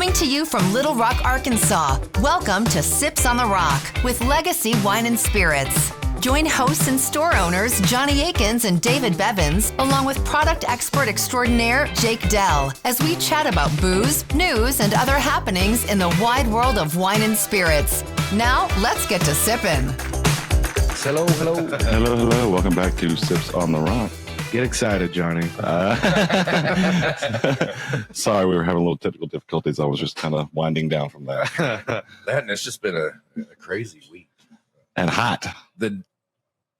Coming to you from Little Rock, Arkansas, welcome to Sips on the Rock with Legacy Wine and Spirits. Join hosts and store owners Johnny Akins and David Bevins, along with product expert extraordinaire Jake Dell, as we chat about booze, news, and other happenings in the wide world of wine and spirits. Now, let's get to sipping. Hello. Hello. Welcome back to Sips on the Rock. Get excited, Johnny. Sorry, we were having a little technical difficulties. I was just kind of winding down from that. That and it's just been a crazy week. And hot. The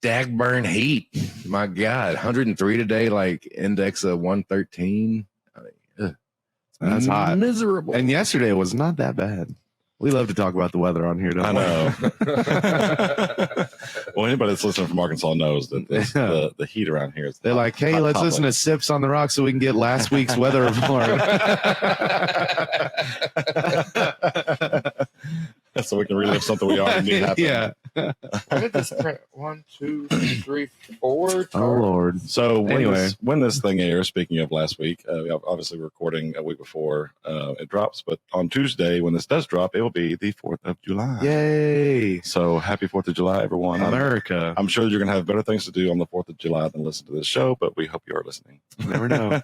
dagburn heat. My God, 103 today, like index of 113. I mean, That's hot. Miserable. And yesterday was not that bad. We love to talk about the weather on here, don't we? I know. Well, anybody that's listening from Arkansas knows that the heat around here is They're like, hey, let's listen to Sips on the Rock so we can get last week's weather report. So we can relive something we already knew happened. Yeah. When did this print? 1, 2, 3, 4. Oh, Lord. So Anyway. when this thing airs, speaking of last week, obviously we're recording a week before it drops, but on Tuesday, when this does drop, it will be the 4th of July. Yay. So happy 4th of July, everyone. America. I'm sure you're going to have better things to do on the 4th of July than listen to this show, but we hope you are listening. You never know.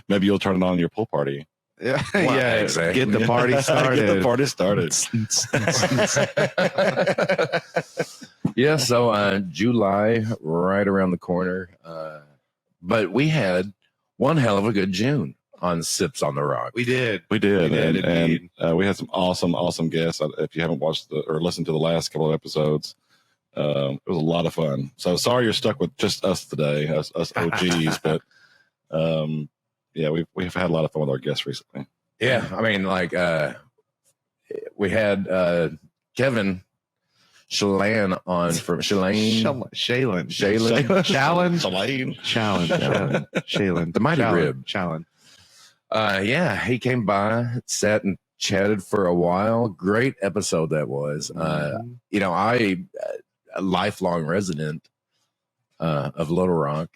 Maybe you'll turn it on your pool party. Yeah, Well, yeah. exactly. Get the party started. Get the party started. Yeah, so July right around the corner. But we had one hell of a good June on Sips on the Rock. We did. We did. Indeed. And we had some awesome guests. If you haven't watched or listened to the last couple of episodes, it was a lot of fun. So sorry you're stuck with just us today, us OGs, but yeah, we've had a lot of fun with our guests recently. Yeah, I mean, like we had Kevin Shalane on from Shalane. Shaylin. The Mighty Rib. Shalin. Yeah, he came by, sat and chatted for a while. Great episode that was. You know, a lifelong resident of Little Rock.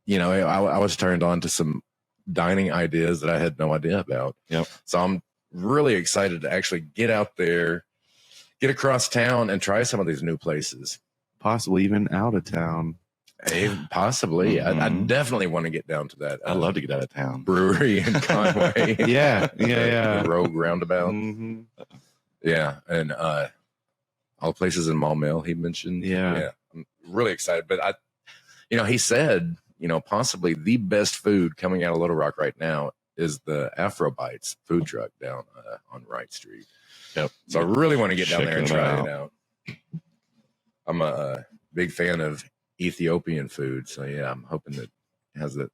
You know, I was turned on to some dining ideas that I had no idea about. Yep. So I'm really excited to actually get out there, get across town, and try some of these new places. Possibly even out of town. Possibly. Mhm. I definitely want to get down to that. I'd love to get out of town. Brewery in Conway. Yeah. The Rogue Roundabout. Mm-hmm. Yeah. And all the places in Maumelle he mentioned. Yeah. I'm really excited. But he said, possibly the best food coming out of Little Rock right now is the Afro Bites food truck down on Wright Street. Yep. So I really want to get down there and Checking try it it out. I'm a big fan of Ethiopian food. So yeah, I'm hoping that it has a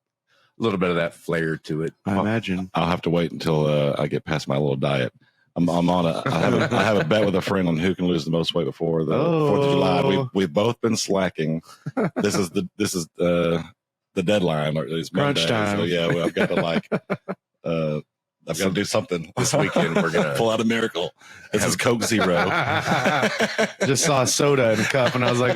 little bit of that flair to it. I imagine. I'll have to wait until I get past my little diet. I have a bet with a friend on who can lose the most weight before the 4th of July. We've both been slacking. This is the deadline, or at least Crunch time. So yeah, I've got to I've got to do something This weekend we're gonna pull out a miracle. This is Coke Zero. Just saw soda in a cup and I was like,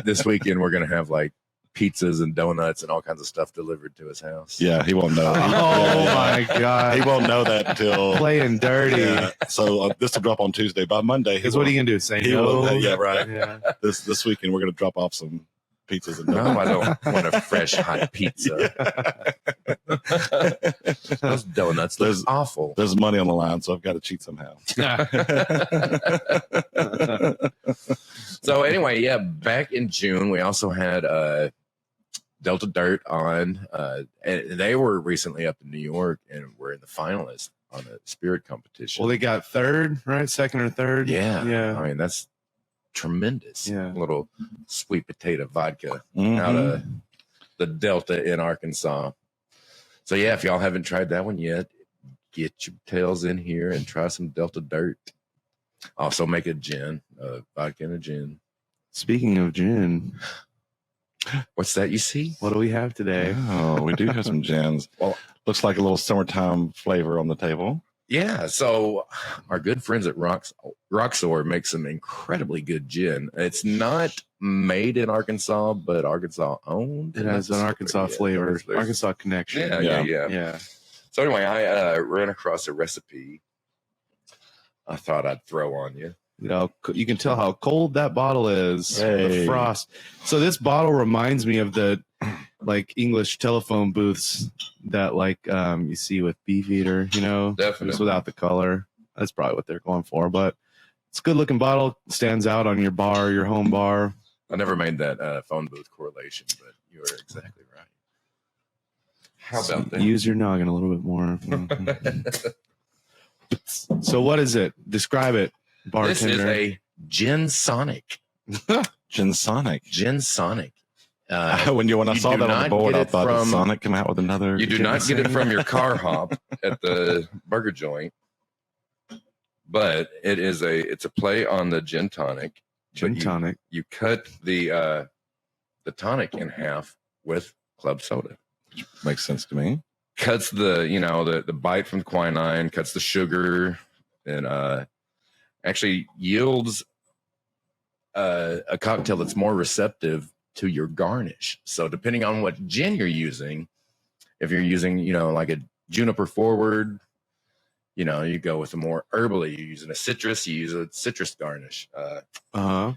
this weekend we're gonna have like pizzas and donuts and all kinds of stuff delivered to his house. Yeah, he won't know. oh my God. He won't know that until Playing dirty. Yeah. So this will drop on Tuesday. By Monday, Because what are you going to do? Say no? Yeah, right. Yeah. This weekend we're going to drop off some pizzas and No, donuts. I don't want a fresh hot pizza. Those donuts look awful. There's money on the line, so I've got to cheat somehow. So anyway, yeah, back in June we also had Delta Dirt on, and they were recently up in New York and were in the finalists on a spirit competition. Well, they got third, right? Second or third? Yeah. Yeah. I mean, that's tremendous. Yeah. Little sweet potato vodka Mhm. out of the Delta in Arkansas. So yeah, if y'all haven't tried that one yet, get your tails in here and try some Delta Dirt. Also make a gin, vodka and a gin. Speaking of gin, What's that you see? what do we have today? Oh, we do have some gins. Well, looks like a little summertime flavor on the table. Yeah, so our good friends at Roxor make some incredibly good gin. It's not made in Arkansas, but Arkansas owned. It has an Arkansas flavor, Arkansas connection. Yeah. Yeah. So anyway, I ran across a recipe I thought I'd throw on you. You know, you can tell how cold that bottle is. Hey. The frost. So this bottle reminds me of the like English telephone booths that like you see with Beefeater, you know, Definitely. just without the color. That's probably what they're going for, but it's a good looking bottle. Stands out on your bar, your home bar. I never made that phone booth correlation, but you are exactly right. How about that? Use your noggin a little bit more. So what is it? Describe it, bartender. This is a Gin Sonic. Gin Sonic. Gin Sonic. When I saw that on the board, I thought did Sonic come out with another. You do not get it from your car hop at the burger joint, but it's a play on the gin tonic. Gin tonic. You cut the tonic in half with club soda. Which makes sense to me. Cuts the bite from the quinine, cuts the sugar, and actually yields a cocktail that's more receptive to your garnish. So depending on what gin you're using, if you're using, like a juniper forward, you go with a more herbally. You're using a citrus, you use a citrus garnish. I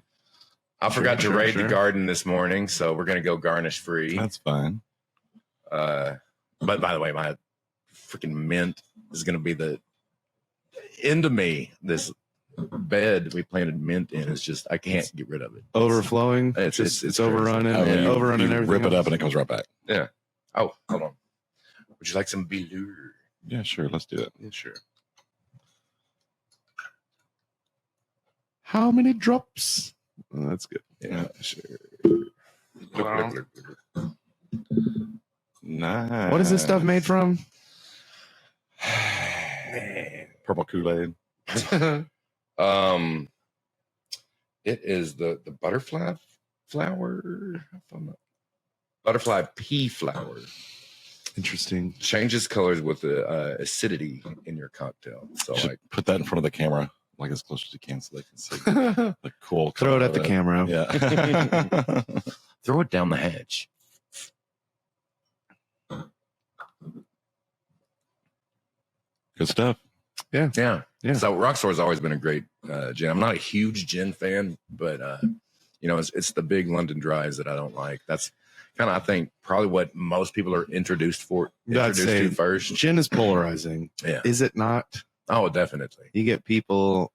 forgot to raid the garden this morning, so we're going to go garnish free. That's fine. But by the way, my freaking mint is going to be the end of me. This bed we planted mint in is just, I can't get rid of it. Overflowing. It's overrunning. Overrunning everything. Rip it up and it comes right back. Yeah. Oh, hold on. Would you like some Bilur? Yeah, sure. Let's do it. Yeah, sure. How many drops? Oh, that's good. Yeah, sure. Wow. Nice. What is this stuff made from? Purple Kool-Aid. It is the butterfly flower. Butterfly pea flower. Interesting. Changes colors with the acidity in your cocktail. So Should like put that in front of the camera, like as close as you can, so they can see the cool. Throw it color at the of camera. Yeah. throw it down the hatch. Good stuff. Yeah. So Roxor has always been a great gin. I'm not a huge gin fan, but it's the big London dries that I don't like. That's kind of, I think, probably what most people are introduced to first. Gin is polarizing. Yeah. Is it not? Oh, definitely. You get people.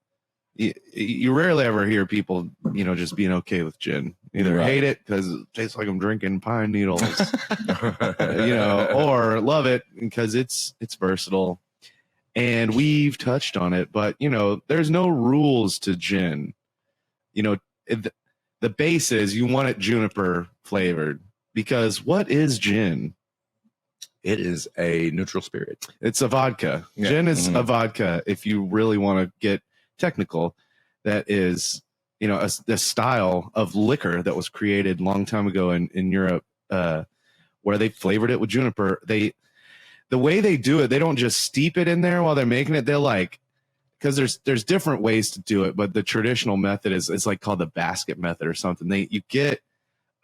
You rarely ever hear people, just being okay with gin. Either hate it because it tastes like I'm drinking pine needles, or love it because it's versatile. And we've touched on it, but there's no rules to gin. The base is you want it juniper flavored, because what is gin? It is a neutral spirit. It's a vodka. Yeah. Gin is a vodka. If you really want to get technical, that is, a style of liquor that was created a long time ago in Europe, where they flavored it with juniper. The way they do it, they don't just steep it in there while they're making it. They're because there's different ways to do it, but the traditional method is like called the basket method or something. You get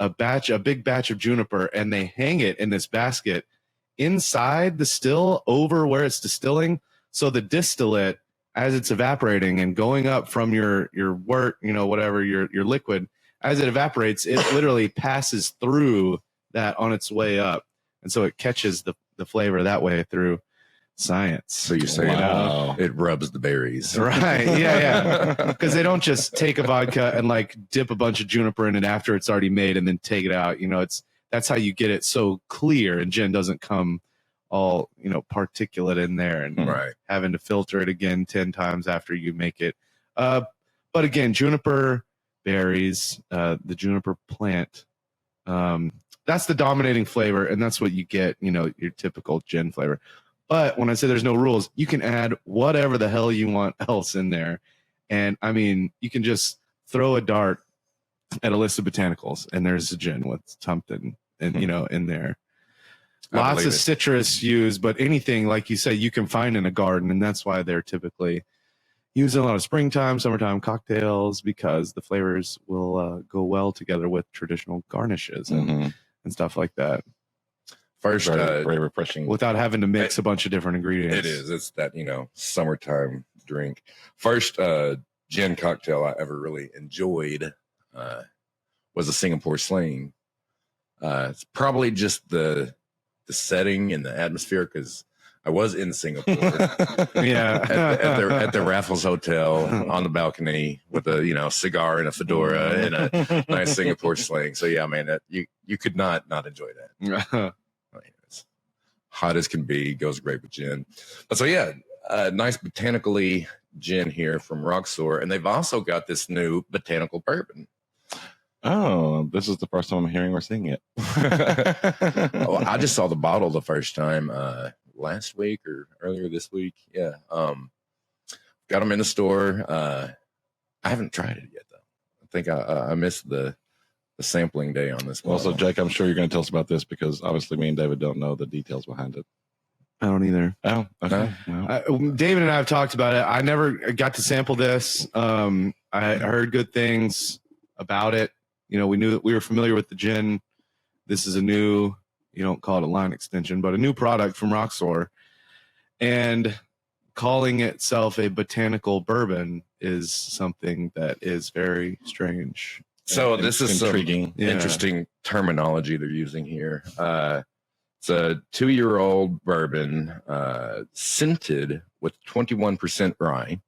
a big batch of juniper, and they hang it in this basket inside the still over where it's distilling. So the distillate, as it's evaporating and going up from your wort, whatever your liquid, as it evaporates, it literally passes through that on its way up, and so it catches the flavor that way through science. So you're saying it rubs the berries. Right. Yeah. Because they don't just take a vodka and dip a bunch of juniper in it after it's already made and then take it out. That's how you get it so clear, and gin doesn't come all, particulate in there and having to filter it again 10 times after you make it. But again, juniper berries, the juniper plant, that's the dominating flavor, and that's what you get, your typical gin flavor. But when I say there's no rules, you can add whatever the hell you want else in there. And I mean, you can just throw a dart at a list of botanicals, and there's a gin with something, and in there. Lots of citrus used, but anything, like you say, you can find in a garden, and that's why they're typically used in a lot of springtime, summertime cocktails, because the flavors will go well together with traditional garnishes and stuff like that. First, very refreshing. without having to mix a bunch of different ingredients. it is. It's that, summertime drink. First gin cocktail I ever really enjoyed was a Singapore Sling. It's probably just the setting and the atmosphere, because I was in Singapore at the Raffles Hotel on the balcony with a cigar and a fedora and a nice Singapore Sling. So yeah, man, you could not enjoy that. It's hot as can be, goes great with gin. But so yeah, nice botanically gin here from Roxor, and they've also got this new botanical bourbon. Oh, this is the first time I'm hearing or seeing it. Oh, I just saw the bottle the first time last week or earlier this week. Yeah. Got them in the store. I haven't tried it yet, though. I think I missed the sampling day on this one. Also, Jake, I'm sure you're going to tell us about this, because obviously me and David don't know the details behind it. I don't either. Oh, okay. David and I have talked about it. I never got to sample this. I heard good things about it. We knew that we were familiar with the gin. This is a new, you don't call it a line extension, but a new product from Roxor. And calling itself a botanical bourbon is something that is very strange. So this is intriguing. Some interesting terminology they're using here. It's a 2-year-old bourbon, scented with 21% rye.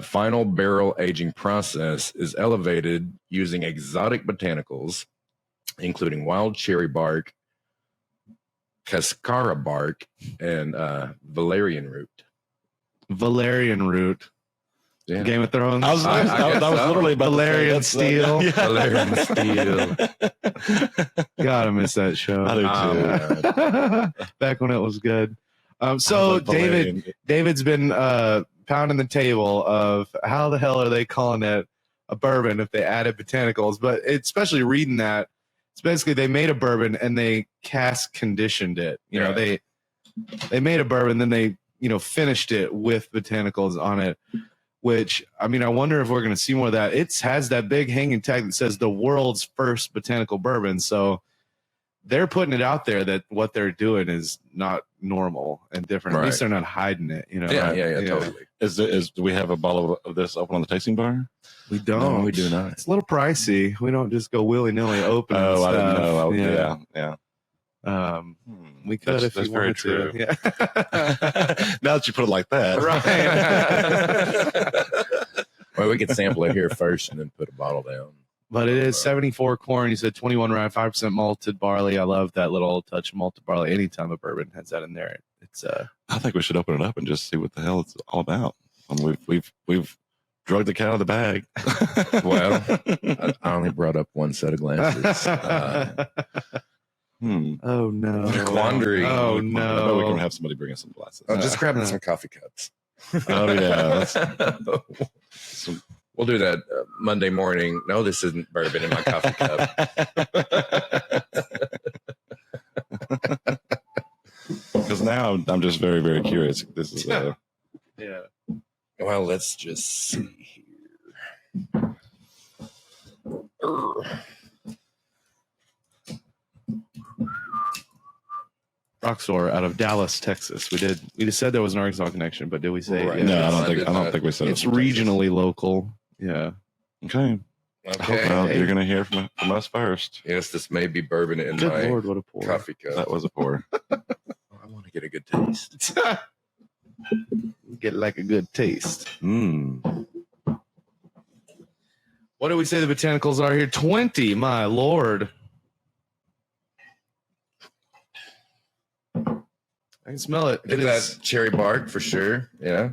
Final barrel aging process is elevated using exotic botanicals, including wild cherry bark, cascara bark, and valerian root. Valerian root. Yeah. Game of Thrones. I was literally about Valerian to say Steel. Valerian Steel. Gotta miss that show. I do too. Back when it was good. So David's been pounding the table of how the hell are they calling it a bourbon if they added botanicals? But especially reading that, it's basically they made a bourbon and they cask conditioned it. They made a bourbon, then they finished it with botanicals on it. Which, I wonder if we're going to see more of that. It has that big hanging tag that says the world's first botanical bourbon. So they're putting it out there that what they're doing is not normal and different. Right. At least they're not hiding it. Yeah, totally. Do we have a bottle of this open on the tasting bar? We don't. No, we do not. It's a little pricey. We don't just go willy nilly open. Oh, I didn't know. Yeah. Yeah. We could That's if you very wanted true. to. Yeah. Now that you put it like that, Right. Well, we could sample it here first and then put a bottle down. But it is 74 corn. You said 21 rye, 5% malted barley. I love that little touch of malted barley. Anytime a bourbon has that in there, it's I think we should open it up and just see what the hell it's all about. We've drugged the cat out of the bag. Well, I only brought up one set of glasses. Oh no. Quandary. Oh I know no. we're gonna have somebody bring us some glasses. Just grab some coffee cups. Oh yeah. We'll do that Monday morning. No, this isn't bourbon in my coffee cup. Because now I'm just very, very curious. This is Yeah. Well, let's just see here. Roxor out of Dallas, Texas. We just said there was an Arkansas connection, but did we say? Right. Yeah. no, I I don't think we said It's it was from regionally local. Yeah. Texas. Okay. Well, you're gonna hear from us first. Yes, this may be bourbon in Good my Lord, what a pour. coffee cup. That was a pour. I want to get a good taste. Get like a good taste. What do we say the botanicals are here? 20, my Lord. I can smell it. Get that cherry bark for sure. Yeah.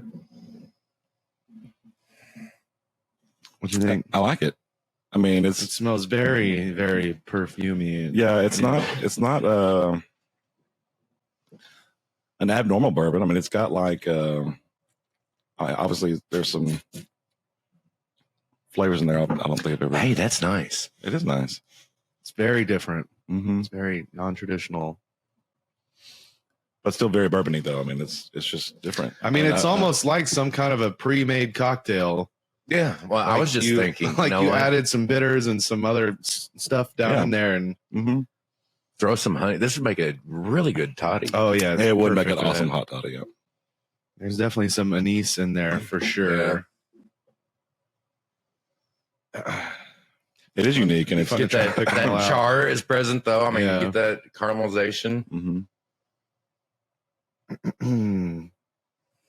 What do you think? I like it. I mean, It smells very, very perfumey. yeah, it's not an abnormal bourbon. I mean, it's got like obviously there's some flavors in there. I don't think I've ever. Hey, that's nice. It is nice. It's very different. Mm-hmm. It's very non-traditional. But still very bourbony though. I mean, it's just different. I mean, And it's almost like some kind of a pre-made cocktail. Yeah. Well, I was just thinking, like you know you what? added some bitters and some other stuff down in there, and mm-hmm. Throw some honey. This would make a really good toddy. Oh yeah, it's It would make perfect an for awesome that. hot toddy. Yeah. There's definitely some anise in there for sure. It is unique, and it's Fun to try to pick them all That out. char is present though. I mean, Yeah. you get that caramelization. mm-hmm.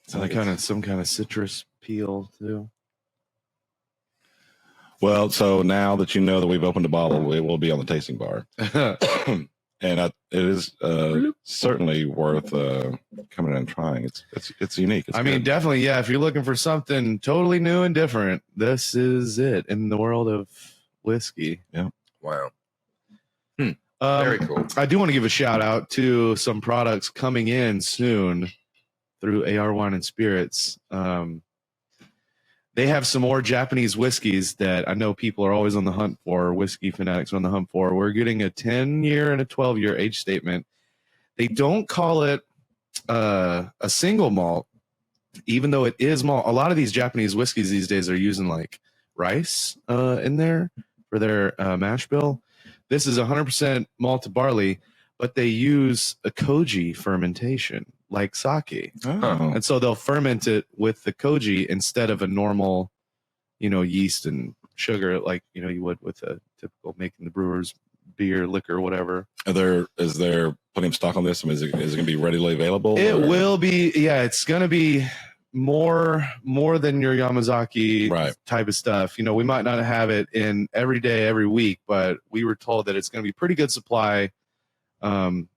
Some kind of citrus peel too. Well, so now that you know that we've opened a bottle, it will be on the tasting bar, and it is certainly worth coming in and trying. It's unique. It's I mean, good. definitely, yeah. If you're looking for something totally new and different, this is it in the world of whiskey. Wow. Very cool. I do want to give a shout out to some products coming in soon through AR Wine and Spirits. They have some more Japanese whiskeys that I know people are always on the hunt for. Whiskey fanatics are on the hunt for. We're getting a 10-year and a 12-year age statement. They don't call it a single malt, even though it is malt. A lot of these Japanese whiskeys these days are using like rice in there for their mash bill. This is 100% malted barley, but they use a koji fermentation like sake. Oh. And so they'll ferment it with the koji instead of a normal, yeast and sugar like, you would with a typical making the brewer's beer, liquor, whatever. Is there plenty of stock on this? I mean, is it going to be readily available? It or? will be, yeah, it's going to be more than your Yamazaki Right. type of stuff. We might not have it in every day, every week, but we were told that it's going to be pretty good supply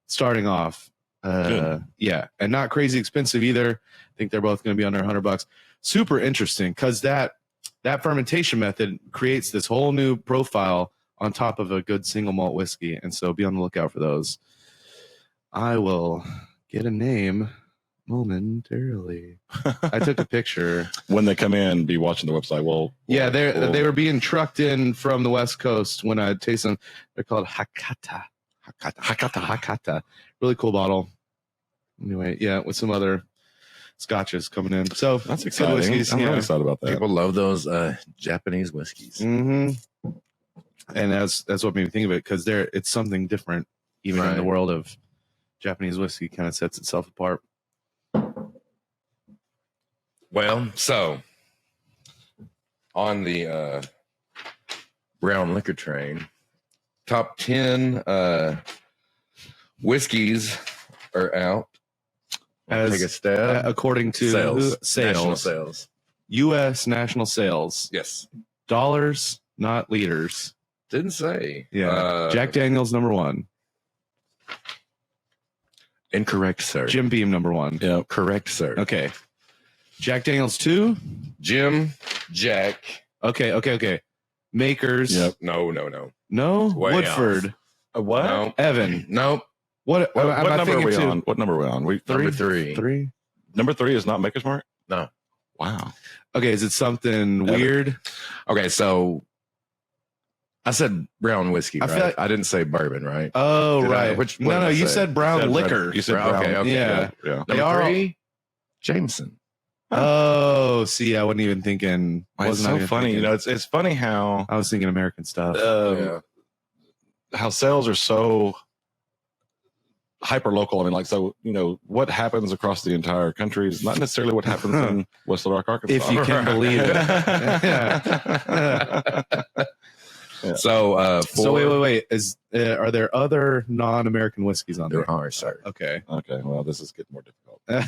starting off. Yeah, and not crazy expensive either. I think they're both going to be under $100. Super interesting because that fermentation method creates this whole new profile on top of a good single malt whiskey, and so be on the lookout for those. I will get a name momentarily. I took a picture. When they come in, be watching the website. Well, Yeah, they were being trucked in from the West Coast when I tasted them. They're called Hakata. Really cool bottle. Anyway, yeah, with some other scotches coming in. So that's good exciting. whiskeys, I'm yeah. really excited about that. People love those Japanese whiskeys. Mm-hmm. And that's what made me think of it because it's something different, even in the Right. world of Japanese whiskey. Kind of sets itself apart. Well, so on the brown liquor train, top 10 whiskeys are out. As- Take a stab. According to National sales, sales. U.S. national sales, Yes. dollars, not liters. Didn't say. Yeah, Jack Daniel's number one. Incorrect, sir. Jim Beam number one. Yeah. Correct, sir. Okay. Jack Daniel's 2. Jim, Jack. Okay. Makers. Yep. No. No. Way Woodford. What? No. Evan. Nope. What What am I number are thinking we two? on? What number are we on? Number three. 3. Number 3 is not Maker's Mark? No. Wow. Okay, is it something Evan. weird? Okay, so I said brown whiskey, I right? feel like- I didn't say bourbon, right? Oh, Did I? right. What no, did I you say? said brown Said liquor. You said Okay, brown. okay. Yeah. Yeah. They Number are all- 3, Jameson. Oh, see, I wasn't even thinking. It's wasn't so even funny. thinking. It's funny how I was thinking American stuff. how sales are so hyper local. I mean, like, so, what happens across the entire country is not necessarily what happens in West Little Rock, Arkansas. If you can believe it. Yeah. So, So wait. Are there other non-American whiskeys on there there? are, sir. Okay. Okay, well, this is getting more difficult. I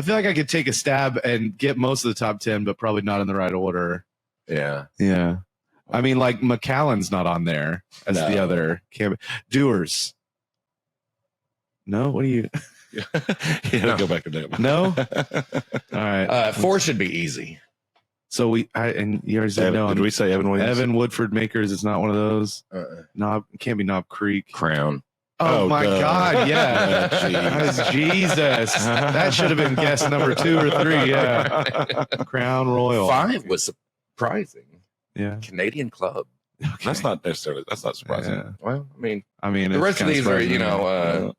feel like I could take a stab and get most of the top 10, but probably not in the right order. Yeah. Yeah. I mean, like Macallan's not on there as the No. other. Doers. No? What do you? Yeah, go back to that. No? All right. 4 should be easy. So you already said no. Did we say Evan Williams? Evan Woodford Makers is not one of those. Uh-uh. Knob can't be Knob Creek. Crown. Oh, Oh, my duh. God! Yeah, Jeez. Jesus, that should have been guess number 2 or 3. Yeah, Crown Royal. 5 was surprising. Yeah, Canadian Club. okay. That's not surprising. Yeah. Well, I mean, the it's rest of kinda these are, surprising.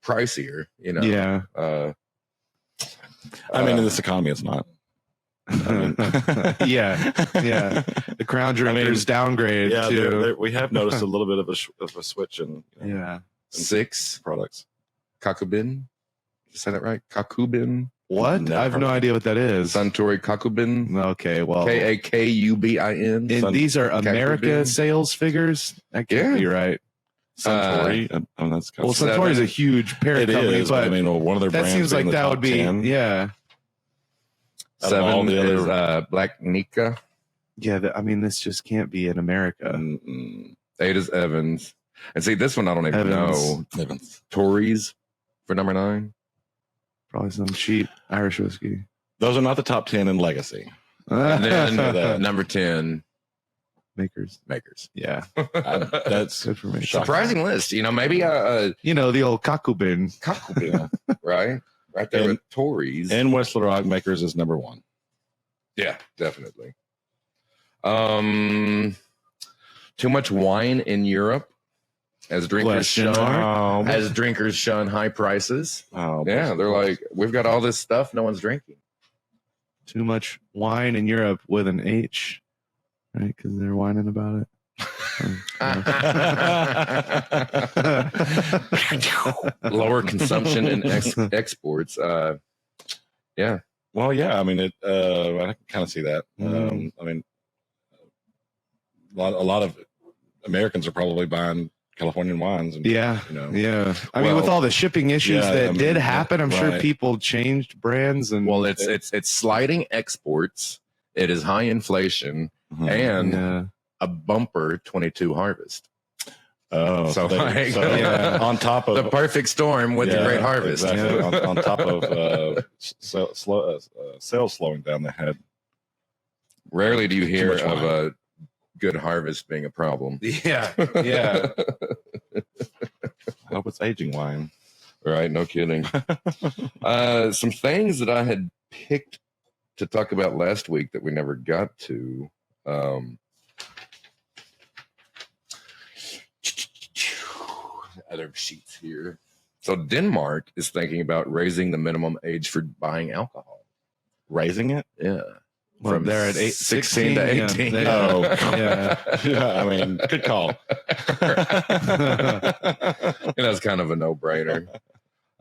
pricier. Yeah. I mean, in this economy, it's not. Yeah. The Crown drinkers downgrade. Yeah, to we have noticed a little bit of a switch in yeah. 6 products. Kakubin. Say that right? Kakubin. What? Never I have no heard. idea what that is. Suntory Kakubin. Okay, well, Kakubin. and these are America Kakubin. sales figures. That can't be right. Suntory. That's Well, Suntory is a huge parent it company, is. but I mean, one of their that brands seems like being the that top would be 10. yeah. Out of all 7 the is other- Black Nika. Yeah, I mean, this just can't be in America. Mm-mm. 8 is Evans. And see, this one I don't even know. Evans. Tories for number 9. Probably some cheap Irish whiskey. Those are not the top 10 in legacy. And then number 10, Makers. Yeah, That's good for me. Shocking. surprising list. Maybe You know, the old Kakubin. Kakubin, right? Right there And- with Tories. in West Little Rock. Makers is number 1. Yeah, definitely. Too much wine in Europe as drinkers Question shun mark? as drinkers shun high prices. Oh, Yeah, they're like, we've got all this stuff, no one's drinking. Too much wine in Europe with an H, right? Because they're whining about it. Lower consumption and exports. Yeah, well, yeah. I mean, I can kind of see that. Mhm. I mean, a lot of Americans are probably buying Californian wines, and Yeah. you know, Yeah. I mean, Well, with all the shipping issues yeah, that I mean, did happen, I'm sure right. people changed brands and well, it's sliding exports. It is high inflation Mhm. and yeah. a bumper 22 harvest. Oh, So, like, yeah. on top of The perfect storm with the yeah, great harvest. exactly. Yeah. on top of sales slowing down, they had Rarely do you Too hear much of wine. a good harvest being a problem. Yeah. Yeah. I hope it's aging wine. Right, no kidding. Some things that I had picked to talk about last week that we never got to. Other sheets here. So Denmark is thinking about raising the minimum age for buying alcohol. Raising it? Yeah. Well, From they're at 16 to 18. Yeah, Oh, yeah. Yeah, I mean, good call. That's kind of a no-brainer.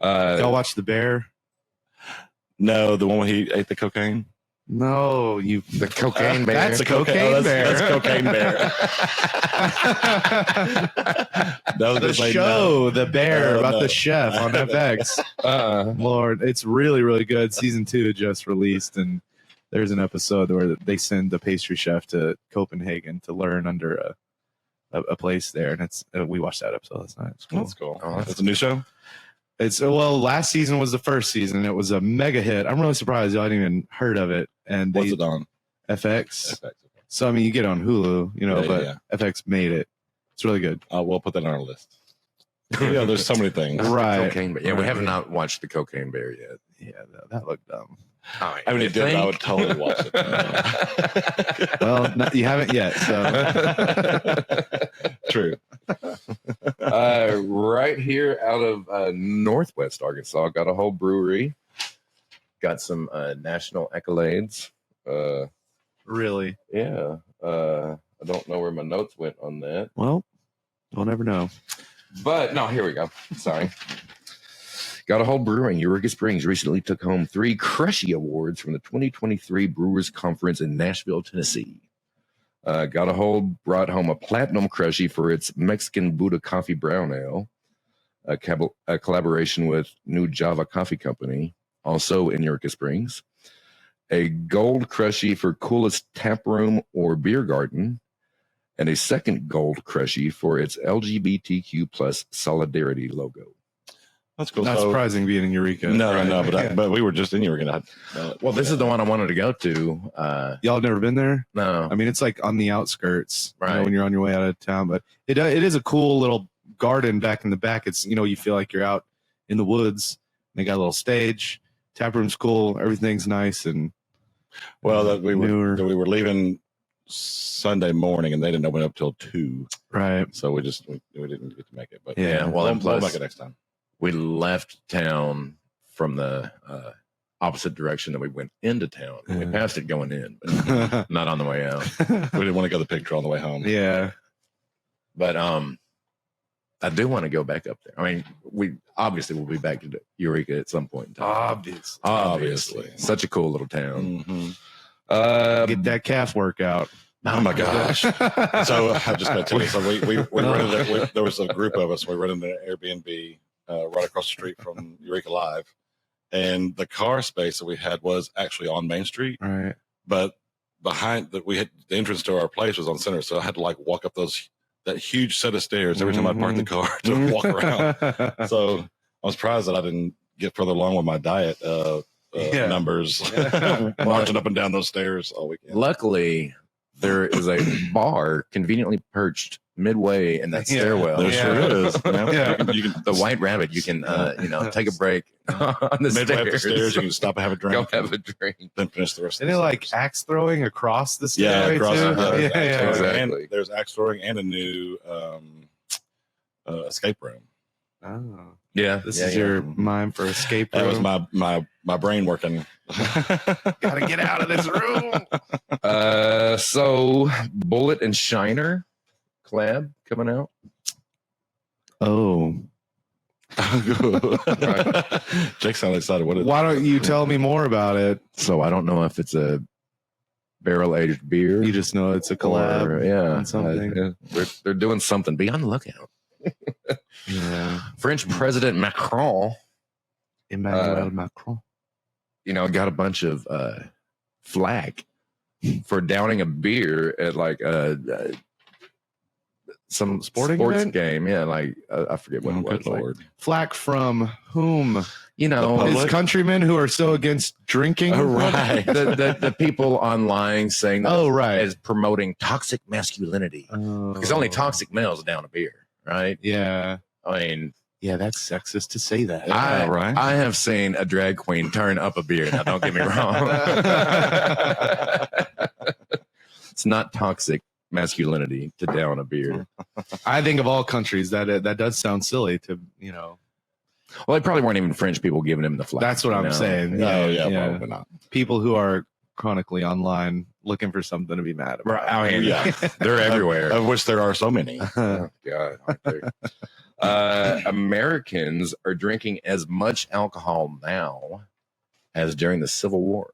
Y'all watch The Bear? No, the one where he ate the cocaine. No, you. The cocaine bear. That's a cocaine bear. That's cocaine bear. That was The just like, show, The Bear, Oh, about no. the chef on FX. Lord, it's really, really good. Season 2 just released, and there's an episode where they send the pastry chef to Copenhagen to learn under a place there, and it's we watched that episode last night. It's cool. That's cool. Oh, It's a new show. It's last season was the first season. It was a mega hit. I'm really surprised y'all hadn't even heard of it. And What's it on? FX. FX. So I mean, you get it on Hulu, Yeah, but FX made it. It's really good. We'll put that on our list. There's so many things. Right. Cocaine bear. Yeah, we have not watched the cocaine bear yet. Yeah, that looked dumb. I mean, it did. I would totally watch it. Well, you haven't yet. So True. Right here out of Northwest Arkansas, got a whole brewery. Got some national accolades. really, Yeah. I don't know where my notes went on that. well, we'll never know. But no, here we go. Sorry. Got a whole brewing. Eureka Springs recently took home 3 Crushy Awards from the 2023 Brewers Conference in Nashville, Tennessee. Got a Hold brought home a Platinum Crushy for its Mexican Buddha Coffee Brown Ale, a collaboration with New Java Coffee Company, also in Eureka Springs. A Gold Crushy for Coolest Tap Room or Beer Garden, and a second Gold Crushy for its LGBTQ plus Solidarity logo. That's cool. Not So- surprising being in Eureka. No, right? no, Yeah. but we were just in Eureka. Well, this is the one I wanted to go to. Y'all have never been there? No. I mean, it's like on the outskirts, Right. when you're on your way out of town. But it is a cool little garden back in the back. It's you feel like you're out in the woods. They got a little stage. Tap room's cool. Everything's nice and Well, that we newer. were leaving Sunday morning, and they didn't open up till 2, Right. so we didn't get to make it. But Yeah, well, and we'll plus- make it next time. We left town from the opposite direction that we went into town. We passed it going in, but not on the way out. We didn't want to go to the picture on the way home. Yeah. But I do want to go back up there. I mean, we obviously will be back to Eureka at some point in time. Obviously. Such a cool little town. Mm-hmm. Get that calf workout. Oh my gosh! So I just got to tell you. So we rented. There was a group of us. We rented an Airbnb right across the street from Eureka Live, and the car space that we had was actually on Main Street. Right. But behind we had the entrance to our place was on Center, so I had to like walk up that huge set of stairs every time I parked the car to walk around. So I was surprised that I didn't get further along with my diet numbers, marching up and down those stairs all weekend. Luckily, there is a bar conveniently perched midway in that stairwell. There sure is. You can, the White Rabbit. You can, take a break on the midway up the stairs. You can stop and have a drink. Go have a drink. Then finish the rest. Isn't it like axe throwing across the stairway? Yeah, across too? Exactly. And there's axe throwing and a new escape room. Oh. Yeah, This is your mime for escape room. That was my brain working. Gotta get out of this room. So Bullet and Shiner collab coming out. Oh. Jake sounded excited. Why don't you tell me more about it? So I don't know if it's a barrel aged beer. You just know it's a collab. Or, on something. They're doing something. Be on the lookout. Yeah. French President Macron, Emmanuel Macron. Got a bunch of flack for downing a beer at like some Sporting sports event? game. Yeah, like I forget what it was. Lord. Flack from whom? His countrymen who are so against drinking. Oh, right. the people online saying that right. is promoting toxic masculinity because only toxic males down a beer, right? Yeah. I mean, yeah, that's sexist to say that. I have seen a drag queen turn up a beer. Now, don't get me wrong. It's not toxic masculinity to down a beer. I think of all countries that does sound silly to Well, they probably weren't even French people giving him the flack. That's what I'm saying. Probably not. People who are chronically online looking for something to be mad about. I mean, they're everywhere. Of which there are so many. Oh, God. Americans are drinking as much alcohol now as during the Civil War.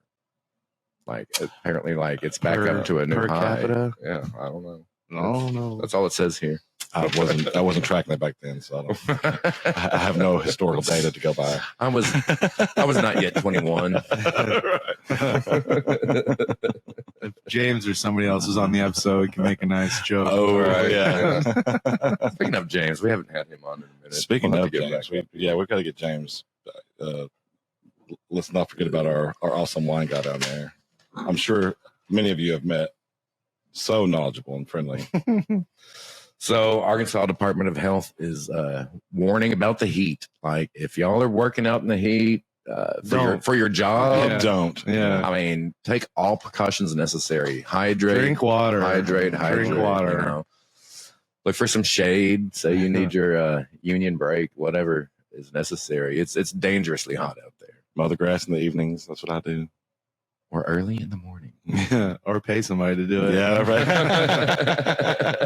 Like, apparently, it's back up to a new per high. capita? Yeah, I don't know. No. That's all it says here. I wasn't tracking it back then, so I have no historical data to go by. I was not yet 21. If James or somebody else is on the episode, we can make a nice joke. Oh, right. Yeah. Speaking of James, we haven't had him on in a minute. Speaking We'll of have to get James, back. we've got to get James. Let's not forget about our awesome wine guy down there. I'm sure many of you have met. So knowledgeable and friendly. So Arkansas Department of Health is warning about the heat. Like, if y'all are working out in the heat for your job, don't. Yeah. I mean, take all precautions necessary. Hydrate. Drink water. Hydrate. Drink water. Look for some shade. Say you need your union break, whatever is necessary. It's dangerously hot out there. Mow the grass in the evenings. That's what I do. Or early in the morning. Yeah, or pay somebody to do it. Yeah, right.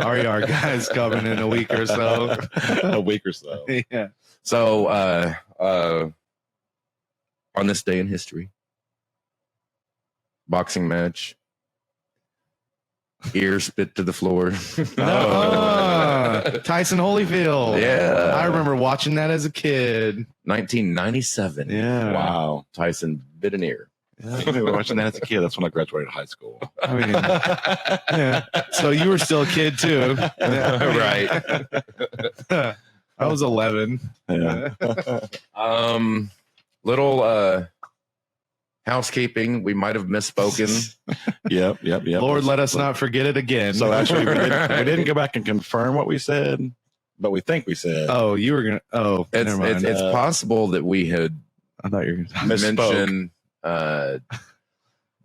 RER guys coming in a week or so. A week or so. Yeah. So, on this day in history, boxing match, ear spit to the floor. Tyson Holyfield. Yeah. I remember watching that as a kid. 1997. Yeah. Wow. Tyson bit an ear. We were watching that as a kid. That's when I graduated high school. I mean, yeah. So you were still a kid too. Right. I was 11. Yeah. Little housekeeping. We might have misspoken. Yep. Lord, let us not forget it again. So actually, we didn't go back and confirm what we said, but we think we said. Oh, you were gonna. Oh, never mind. It's possible that we had I thought you were gonna mentioned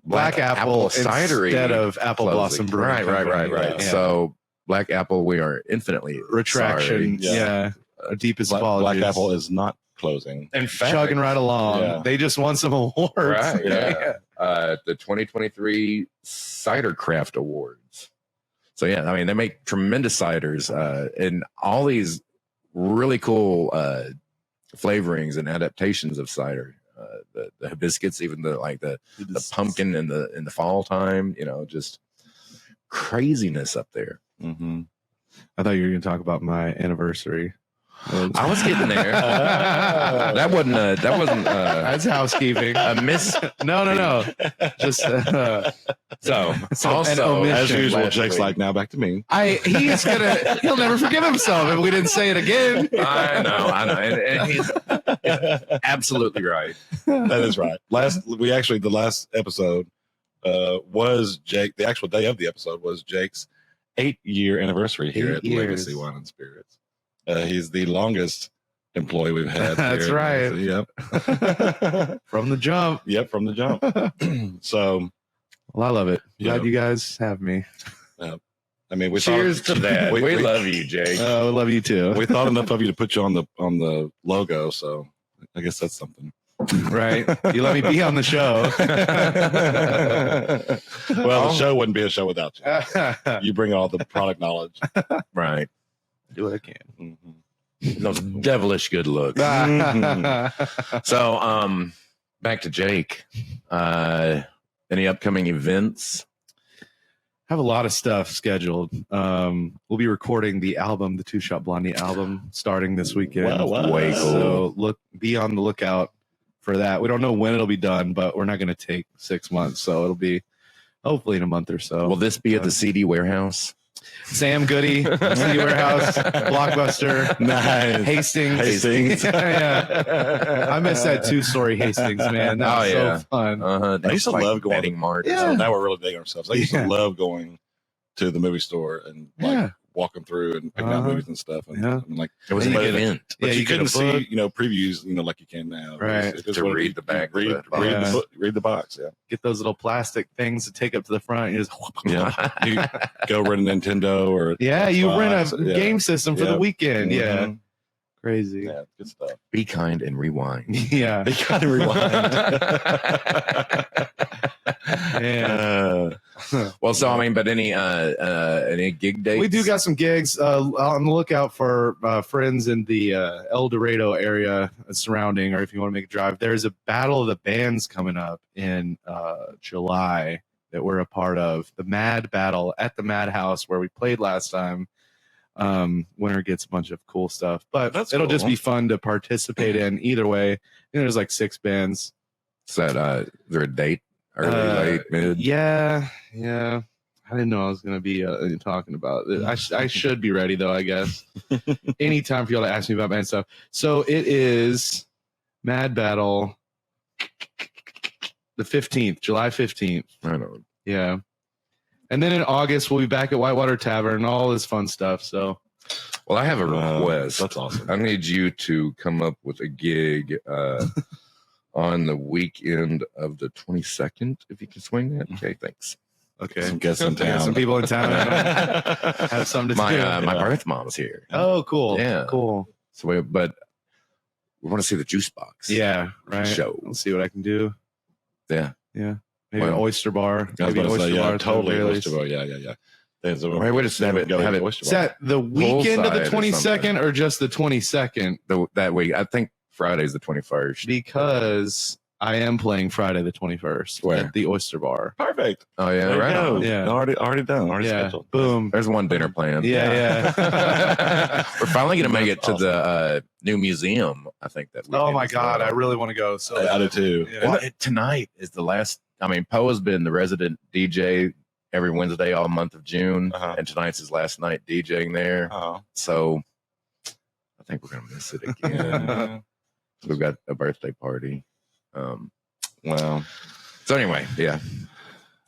Black Apple cidery instead of Apple closing. Blossom Brewing Right. Company. Yeah. So Black Apple, we are infinitely Retraction. sorry. Yeah. Our deepest Black apologies. Apple is not closing. In fact, chugging right along. Yeah. They just won some awards. right? Yeah. The 2023 Cider Craft Awards. So yeah, I mean they make tremendous ciders and all these really cool flavorings and adaptations of cider. The hibiscus, even the pumpkin in the fall time. Just craziness up there. Mm-hmm. I thought you were going to talk about my anniversary. I was getting there. that wasn't. That's housekeeping. A miss. No. Just So an also, omission. As usual, last Jake's week. like, now back to me. He'll never forgive himself if we didn't say it again. I know, and he's absolutely right. That is right. The last episode was Jake. The actual day of the episode was Jake's 8-year anniversary here 8 at years. Legacy Wine and Spirits. He's the longest employee we've had. That's here at right. Legacy. Yep. From the jump. Yep, from the jump. So, Well, I love it. Yeah. Glad you guys have me. I mean, we Cheers thought, to that. We- We we- love you, Jake. I love you too. We thought enough of you to put you on the logo, so I guess that's something. Right? You let me be on the show. Well, the show wouldn't be a show without you. You bring all the product knowledge. Right. Do what I can. Mhm. Those devilish good looks. So, back to Jake. Any upcoming events? Have a lot of stuff scheduled. We'll be recording the album, the Two Shot Blondie album, starting this weekend. Wow. Way cool. So be on the lookout for that. We don't know when it'll be done, but we're not going to take 6 months, so it'll be hopefully in a month or so. Will this be at the CD warehouse? Sam Goody, CD Warehouse, Blockbuster, Nice. Hastings. Yeah. I miss that 2-story Hastings, man. That was so fun. I used to love going betting mart. Yeah. Now we're really digging ourselves. I used to love going to the movie store and Yeah. walking through and picking out movies and stuff. And, Yeah. and like, It was an But- event. but Yeah, you you get couldn't a book. see, previews, like you can now. Right. It just To wanted read the back of read, the read, box. the book, read the box. Yeah. Get those little plastic things to take up to the front. And you just, Yeah. You go rent a Nintendo or yeah, you rent a Yeah. game system for the Yeah. weekend. Yeah. Mhm. Crazy. Yeah, good stuff. Be kind and rewind. Yeah. They gotta rewind. Yeah. Well, so I mean, but any gig dates? We do got some gigs on the lookout for friends in the El Dorado area surrounding, or if you want to make a drive. There's a Battle of the Bands coming up in July that we're a part of. The Mad Battle at the Madhouse where we played last time. Winner gets a bunch of cool stuff, but That's it'll cool. just be fun to participate in either way. There's like 6 bands. Is that is there a date? Early, late, mid? Yeah. I didn't know I was going to be talking about it. I should be ready, though, I guess. Anytime for y'all to ask me about band stuff. So it is Mad Battle the 15th, July 15th. I don't know. Yeah. And then in August, we'll be back at Whitewater Tavern and all this fun stuff. So, Well, I have a request. That's awesome. I need you to come up with a gig on the weekend of the 22nd, if you can swing that. Okay, thanks. okay. Some guests in Yeah, town. some people in town have something to My do. my birth mom's here, Oh, cool. Yeah. Cool. so we want to see the Juice Box. Yeah. Right. Show. We'll see what I can do. Yeah. Yeah. Maybe Well, an oyster bar. I was Maybe about to say, oyster yeah, bar at the totally. very Oyster least. bar. Yeah. There's a, Right, we just have it- go to have the it oyster Is bar. that the weekend of the Poolside or 22nd or just the 22nd? That week, I think Friday's the 21st. Because I am playing Friday the 21st Where? at the oyster bar. Perfect. Oh yeah, There you right. go. on. Yeah. Already done. Already Yeah. scheduled. Boom. There's one dinner planned. Yeah. We're finally going to make it That's to the new museum. I think that. Oh weekend my as God. I well. really want to go. So I do too. Yeah. Well, tonight is the last. I mean, Poe has been the resident DJ every Wednesday all month of June, Uh-huh. and tonight's his last night DJing there. Oh. So I think we're gonna miss it again. We've got a birthday party. Wow. So anyway, yeah,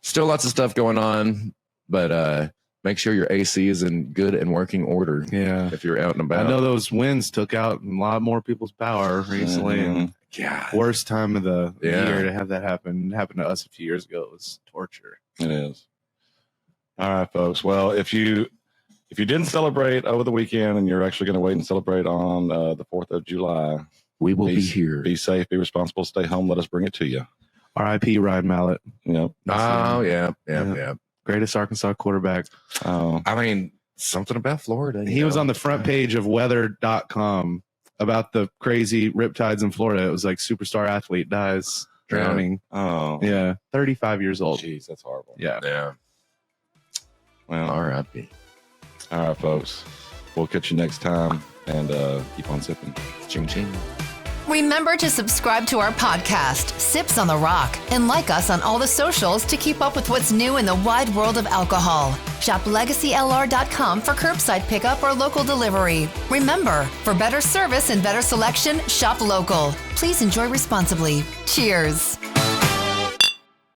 still lots of stuff going on, but make sure your AC is in good and working order Yeah. if you're out and about. I know those winds took out a lot more people's power recently. And God, worst time of the Yeah. year to have that happen. It happened to us a few years ago. It was torture. It is. All right, folks. Well, if you didn't celebrate over the weekend and you're actually going to wait and celebrate on the 4th of July, We will be here. Be safe, be responsible, stay home. Let us bring it to you. R.I.P. Ryan Mallett. Yep. Oh, yeah. Greatest Arkansas quarterback. Oh, I mean, something about Florida. He was on the front page of weather.com about the crazy riptides in Florida. It was like superstar athlete dies drowning. oh, Yeah. 35 years old. Jeez, that's horrible. Yeah. Yeah. Well, R.I.P. all right, folks. We'll catch you next time, and keep on sipping. Ching ching. Remember to subscribe to our podcast, Sips on the Rock, and like us on all the socials to keep up with what's new in the wide world of alcohol. Shop LegacyLR.com for curbside pickup or local delivery. Remember, for better service and better selection, shop local. Please enjoy responsibly. Cheers.